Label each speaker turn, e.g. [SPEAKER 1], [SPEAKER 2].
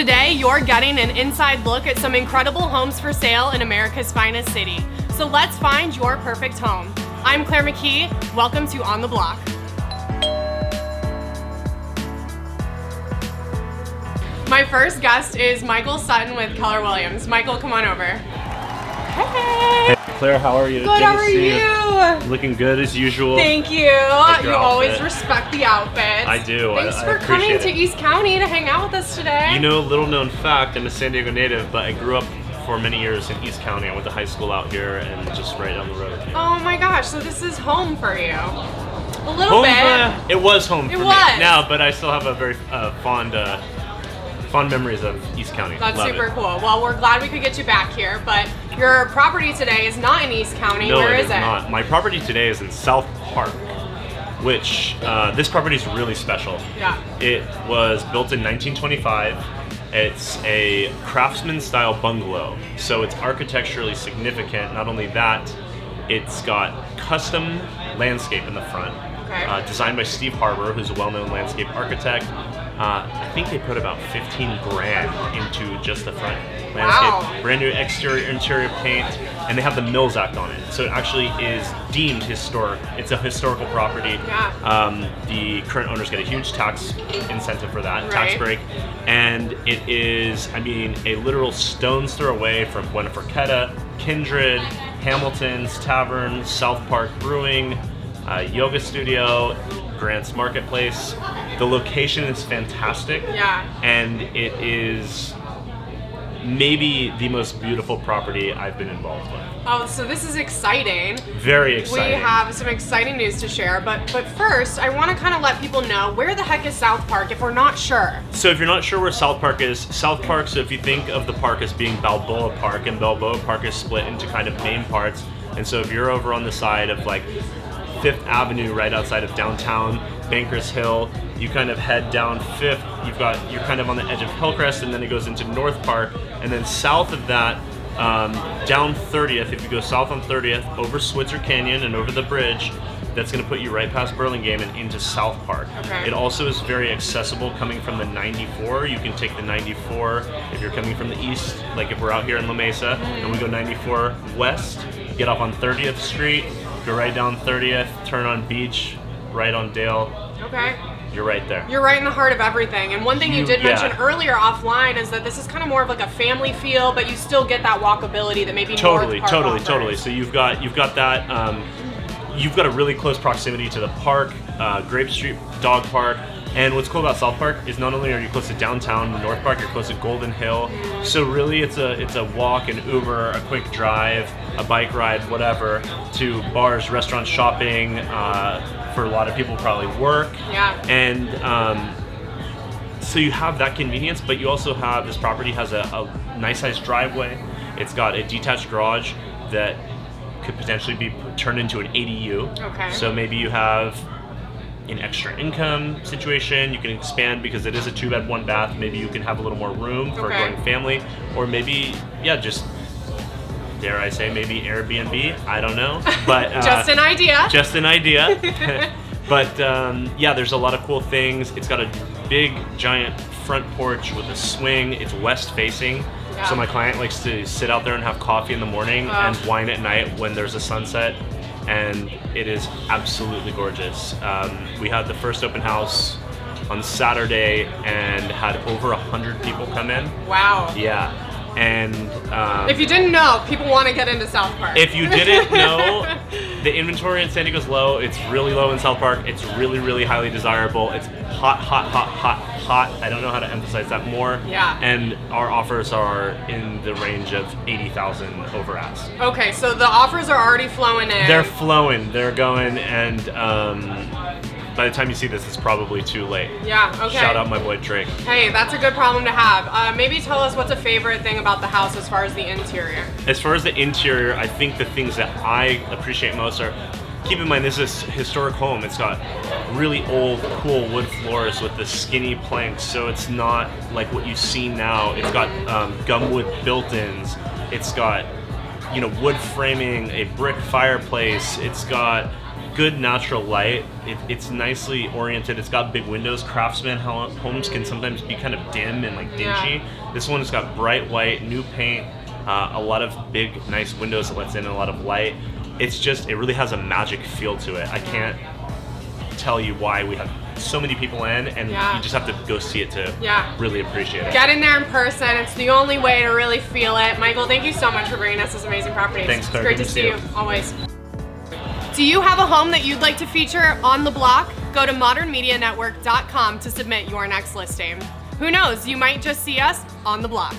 [SPEAKER 1] Today, you're getting an inside look at some incredible homes for sale in America's finest city. So let's find your perfect home. I'm Claire McKee. Welcome to On the Block. My first guest is Michael Sutton with Keller Williams. Michael, come on over. Hey.
[SPEAKER 2] Hey Claire, how are you?
[SPEAKER 1] Good, how are you?
[SPEAKER 2] Looking good as usual.
[SPEAKER 1] Thank you. You always respect the outfits.
[SPEAKER 2] I do.
[SPEAKER 1] Thanks for coming to East County to hang out with us today.
[SPEAKER 2] You know, little known fact, I'm a San Diego native, but I grew up for many years in East County. I went to high school out here and just right down the road.
[SPEAKER 1] Oh my gosh, so this is home for you. A little bit.
[SPEAKER 2] It was home for me
[SPEAKER 1] was.
[SPEAKER 2] now, but I still have a very fond memories of East County.
[SPEAKER 1] That's super cool. Well, we're glad we could get you back here, but your property today is not in East County.
[SPEAKER 2] No,
[SPEAKER 1] Where is it?
[SPEAKER 2] Not. My property today is in South Park, which this property is really special.
[SPEAKER 1] Yeah.
[SPEAKER 2] It was built in 1925. It's a craftsman-style bungalow, so it's architecturally significant. Not only that, it's got custom landscape in the front, designed by Steve Harbour, who's a well-known landscape architect. I think they put about 15 grand into just the front landscape.
[SPEAKER 1] Wow.
[SPEAKER 2] Brand new exterior, interior paint, and they have the Mills Act on it. So it actually is deemed historic. It's a historical property.
[SPEAKER 1] Yeah.
[SPEAKER 2] The current owners get a huge tax incentive for that, tax break. And it is, I mean, a literal stone's throw away from Buena Forqueta, Kindred, Hamilton's Tavern, South Park Brewing, yoga studio, Grant's Marketplace. The location is fantastic.
[SPEAKER 1] Yeah.
[SPEAKER 2] And it is maybe the most beautiful property I've been involved with.
[SPEAKER 1] Oh, so this is exciting.
[SPEAKER 2] Very exciting.
[SPEAKER 1] We have some exciting news to share, but first, I want to kind of let people know, where the heck is South Park if we're not sure?
[SPEAKER 2] So if you're not sure where South Park is, South Park, so if you think of the park as being Balboa Park, and Balboa Park is split into kind of main parts, and so if you're over on the side of like 5th Avenue right outside of downtown Bankers Hill, you kind of head down 5th, you're kind of on the edge of Hillcrest, and then it goes into North Park, and then south of that, down 30th, if you go south on 30th, over Switzer Canyon and over the bridge, that's going to put you right past Burlingame and into South Park.
[SPEAKER 1] Okay.
[SPEAKER 2] It also is very accessible coming from the 94. You can take the 94 if you're coming from the east, like if we're out here in La Mesa, and we go 94 west, get off on 30th Street, go right down 30th, turn on Beach, right on Dale.
[SPEAKER 1] Okay.
[SPEAKER 2] You're right there.
[SPEAKER 1] You're right in the heart of everything. And one thing you did mention earlier offline is that this is kind of more of like a family feel, but you still get that walkability that maybe
[SPEAKER 2] Totally.
[SPEAKER 1] offers.
[SPEAKER 2] So you've got that. You've got a really close proximity to the park, Grape Street Dog Park. And what's cool about South Park is not only are you close to downtown North Park, you're close to Golden Hill. So really, it's a walk, an Uber, a quick drive, a bike ride, whatever, to bars, restaurants, shopping. For a lot of people, probably work.
[SPEAKER 1] Yeah.
[SPEAKER 2] And so you have that convenience, but you also have, this property has a nice sized driveway. It's got a detached garage that could potentially be turned into an ADU.
[SPEAKER 1] Okay.
[SPEAKER 2] So maybe you have an extra income situation, you can expand because it is a 2-bed, 1-bath. Maybe you can have a little more room for a growing family, or maybe, just dare I say, maybe Airbnb. I don't know, but
[SPEAKER 1] just an idea.
[SPEAKER 2] Just an idea. But there's a lot of cool things. It's got a big, giant front porch with a swing. It's west facing.
[SPEAKER 1] Yeah.
[SPEAKER 2] So my client likes to sit out there and have coffee in the morning and wine at night when there's a sunset. And it is absolutely gorgeous. We had the first open house on Saturday and had over 100 people come in.
[SPEAKER 1] Wow.
[SPEAKER 2] Yeah. And
[SPEAKER 1] if you didn't know, people want to get into South Park.
[SPEAKER 2] If you didn't know, the inventory in San Diego's low. It's really low in South Park. It's really, really highly desirable. It's hot. I don't know how to emphasize that more.
[SPEAKER 1] Yeah.
[SPEAKER 2] And our offers are in the range of 80,000 over ask.
[SPEAKER 1] Okay, so the offers are already flowing in.
[SPEAKER 2] They're flowing. They're going, and by the time you see this, it's probably too late.
[SPEAKER 1] Yeah, okay.
[SPEAKER 2] Shout out my boy Drake.
[SPEAKER 1] Hey, that's a good problem to have. Maybe tell us what's a favorite thing about the house as far as the interior.
[SPEAKER 2] As far as the interior, I think the things that I appreciate most are, keep in mind this is a historic home. It's got really old, cool wood floors with the skinny planks, so it's not like what you see now. It's got gumwood built-ins. It's got, wood framing, a brick fireplace. It's got good natural light. It's nicely oriented. It's got big windows. Craftsman homes can sometimes be kind of dim and like dingy.
[SPEAKER 1] Yeah.
[SPEAKER 2] This one has got bright white, new paint, a lot of big, nice windows that lets in a lot of light. It really has a magic feel to it. I can't tell you why we have so many people in, and you just have to go see it to really appreciate it.
[SPEAKER 1] Get in there in person. It's the only way to really feel it. Michael, thank you so much for bringing us this amazing property.
[SPEAKER 2] Thanks, Claire.
[SPEAKER 1] It's great to see you, always. Do you have a home that you'd like to feature on the block? Go to modernmedianetwork.com to submit your next listing. Who knows, you might just see us on the block.